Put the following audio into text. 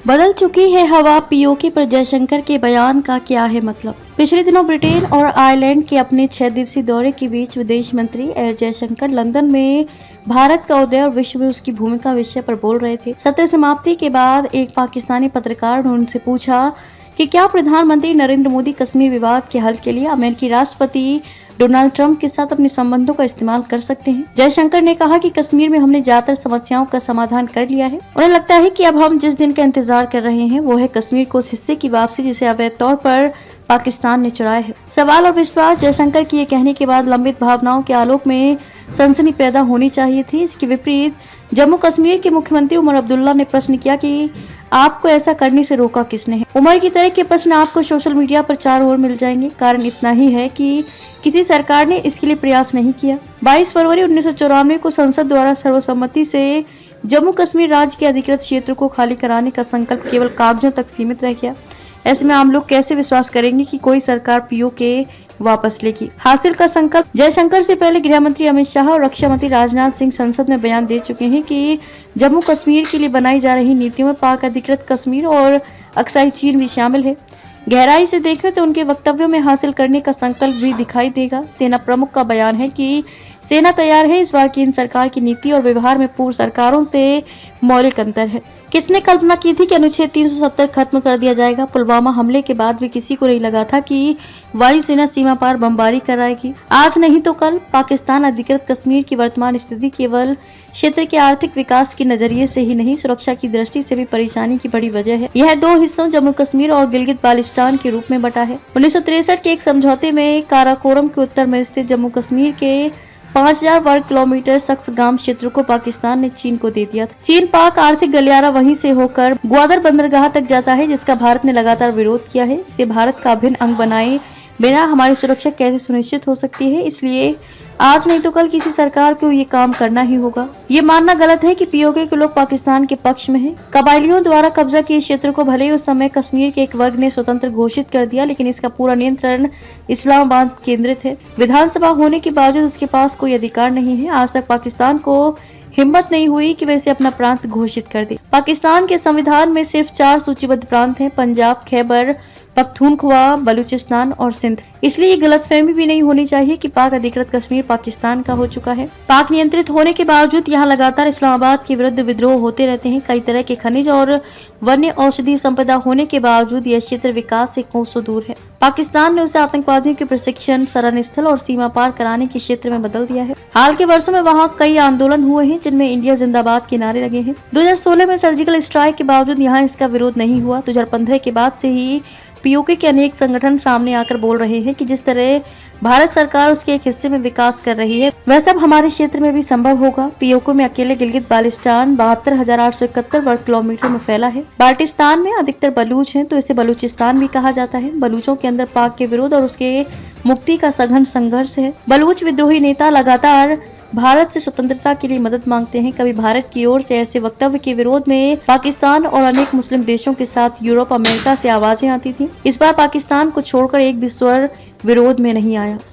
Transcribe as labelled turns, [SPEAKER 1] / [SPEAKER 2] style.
[SPEAKER 1] बदल चुकी है हवा, पीओके पर जयशंकर के बयान का क्या है मतलब। पिछले दिनों ब्रिटेन और आयरलैंड के अपने 6 दिवसीय दौरे के बीच विदेश मंत्री एस जयशंकर लंदन में भारत का उदय और विश्व में उसकी भूमिका विषय पर बोल रहे थे। सत्र समाप्ति के बाद एक पाकिस्तानी पत्रकार ने उनसे पूछा कि क्या प्रधानमंत्री नरेंद्र मोदी कश्मीर विवाद के हल के लिए अमेरिकी राष्ट्रपति डोनाल्ड ट्रंप के साथ अपने संबंधों का इस्तेमाल कर सकते हैं। जयशंकर ने कहा कि कश्मीर में हमने ज्यादातर समस्याओं का समाधान कर लिया है। उन्हें लगता है कि अब हम जिस दिन का इंतजार कर रहे हैं वो है कश्मीर को उस हिस्से की वापसी जिसे अवैध तौर पर पाकिस्तान ने चुराया है। सवाल और विश्वास। जयशंकर के ये कहने के बाद लंबित भावनाओं के आलोक में सनसनी पैदा होनी चाहिए थी। इसके विपरीत जम्मू कश्मीर के मुख्यमंत्री उमर अब्दुल्ला ने प्रश्न किया कि आपको ऐसा करने से रोका किसने है। उमर की तरह के प्रश्न आपको सोशल मीडिया पर चारों ओर मिल जाएंगे। कारण इतना ही है कि किसी सरकार ने इसके लिए प्रयास नहीं किया। 22 फरवरी 1994 को संसद द्वारा सर्वसम्मति से जम्मू कश्मीर राज्य के अधिकृत क्षेत्र को खाली कराने का संकल्प केवल कागजों तक सीमित रह गया। ऐसे में आम लोग कैसे विश्वास करेंगे कि कोई सरकार पीओके वापस लेगी। हासिल का संकल्प। जयशंकर से पहले गृह मंत्री अमित शाह और रक्षा मंत्री राजनाथ सिंह संसद में बयान दे चुके हैं कि जम्मू कश्मीर के लिए बनाई जा रही नीतियों में पाक अधिकृत कश्मीर और अक्साई चीन भी शामिल है। गहराई से देखें तो उनके वक्तव्यों में हासिल करने का संकल्प भी दिखाई देगा। सेना प्रमुख का बयान है कि सेना तैयार है। इस बार केंद्र सरकार की नीति और व्यवहार में पूर्व सरकारों से मौलिक अंतर है। किसने कल्पना की थी कि अनुच्छेद 370 खत्म कर दिया जाएगा। पुलवामा हमले के बाद भी किसी को नहीं लगा था कि वायुसेना सीमा पार बमबारी कराएगी। आज नहीं तो कल पाकिस्तान अधिकृत कश्मीर की वर्तमान स्थिति केवल क्षेत्र के आर्थिक विकास के नजरिए से ही नहीं, सुरक्षा की दृष्टि से भी परेशानी की बड़ी वजह है। यह दो हिस्सों जम्मू कश्मीर और गिलगित बाल्टिस्तान के रूप में बटा है। 1963 के एक समझौते में काराकोरम के उत्तर में स्थित जम्मू कश्मीर के 5000 वर्ग किलोमीटर सक्सगाम क्षेत्र को पाकिस्तान ने चीन को दे दिया था। चीन पाक आर्थिक गलियारा वहीं से होकर ग्वादर बंदरगाह तक जाता है, जिसका भारत ने लगातार विरोध किया है। इसे भारत का अभिन्न अंग बनाए बिना हमारी सुरक्षा कैसे सुनिश्चित हो सकती है। इसलिए आज नहीं तो कल किसी सरकार को ये काम करना ही होगा। ये मानना गलत है कि पीओके के लोग पाकिस्तान के पक्ष में हैं। कबायलियों द्वारा कब्जा किए क्षेत्र को भले ही उस समय कश्मीर के एक वर्ग ने स्वतंत्र घोषित कर दिया, लेकिन इसका पूरा नियंत्रण इस्लामाबाद केंद्रित है। विधानसभा होने के बावजूद उसके पास कोई अधिकार नहीं है। आज तक पाकिस्तान को हिम्मत नहीं हुई कि वह इसे अपना प्रांत घोषित कर दे। पाकिस्तान के संविधान में सिर्फ 4 सूचीबद्ध प्रांत हैं: पंजाब, खैबर पख्तूनख्वा, बलूचिस्तान और सिंध। इसलिए ये गलतफहमी भी नहीं होनी चाहिए कि पाक अधिकृत कश्मीर पाकिस्तान का हो चुका है। पाक नियंत्रित होने के बावजूद यहाँ लगातार इस्लामाबाद के विरुद्ध विद्रोह होते रहते हैं। कई तरह के खनिज और वन्य औषधि संपदा होने के बावजूद यह क्षेत्र विकास से कोसों दूर है। पाकिस्तान ने उसे आतंकवादियों के प्रशिक्षण, शरण स्थल और सीमा पार कराने के क्षेत्र में बदल दिया है। हाल के वर्षों में वहाँ कई आंदोलन हुए हैं जिनमें इंडिया जिंदाबाद के नारे लगे हैं। 2016 में सर्जिकल स्ट्राइक के बावजूद यहाँ इसका विरोध नहीं हुआ। 2015 के बाद से ही पीओके के अनेक संगठन सामने आकर बोल रहे हैं कि जिस तरह भारत सरकार उसके एक हिस्से में विकास कर रही है, वह सब हमारे क्षेत्र में भी संभव होगा। पीओके में अकेले गिलगित बाल्टिस्तान 72,871 वर्ग किलोमीटर में फैला है। बाल्टिस्तान में अधिकतर बलूच हैं, तो इसे बलूचिस्तान भी कहा जाता है। बलूचों के अंदर पाक के विरोध और उसके मुक्ति का सघन संघर्ष है। बलूच विद्रोही नेता लगातार भारत से स्वतंत्रता के लिए मदद मांगते हैं। कभी भारत की ओर से ऐसे वक्तव्य के विरोध में पाकिस्तान और अनेक मुस्लिम देशों के साथ यूरोप, अमेरिका से आवाजें आती थी। इस बार पाकिस्तान को छोड़कर एक भी स्वर विरोध में नहीं आया।